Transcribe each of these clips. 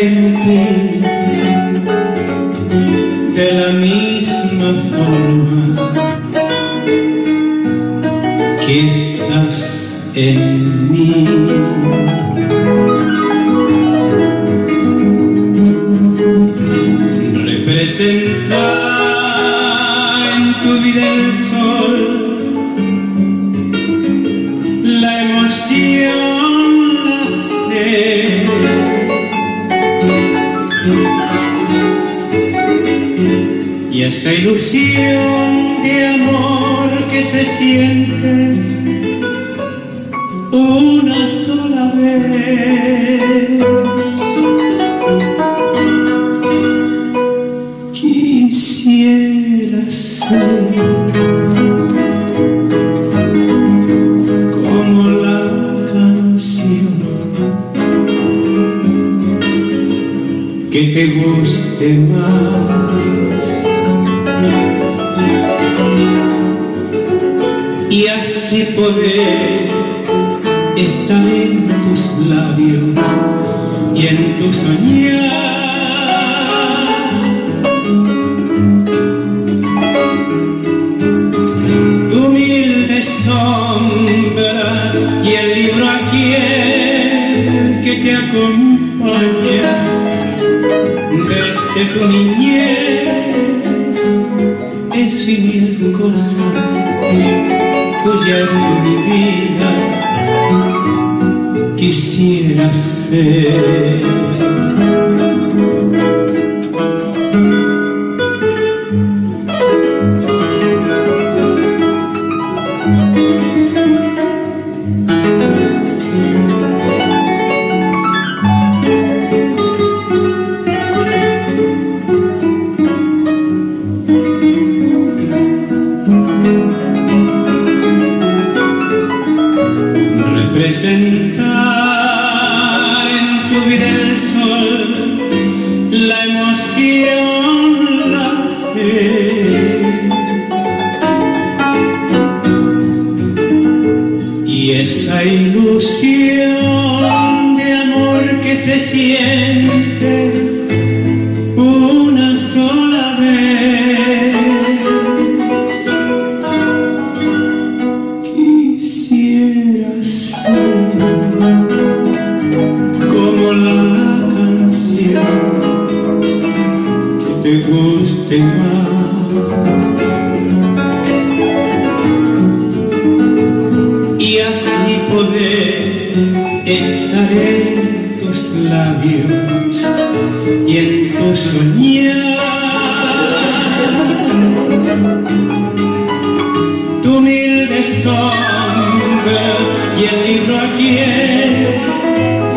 en ti de la misma forma que estás en mí. Representar en tu vida el sol, la emoción, la fe, y esa ilusión de amor que se siente una sola vez. Quisiera ser como la canción que te guste más, y así poder estar en tus labios y en tu soñar. Tu humilde sombra y el libro aquel que te acompaña desde tu niñez, eso y mil cosas tuyas en mi vida quisiera ser. Representar en tu vida el sol, la emoción, la fe, y esa ilusión de amor que se siente una sola vez. Quisiera ser como la canción que te guste más, y así poder estar en tus labios y en tu soñar. Tu humilde sombra y el libro aquel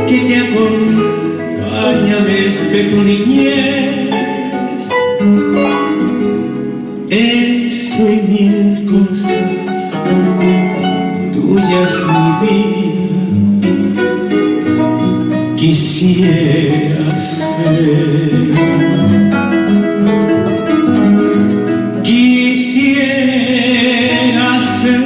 que te acompaña desde tu niñez, eso y mil cosas tuyas, mi vida, quisiera ser. Quisiera ser.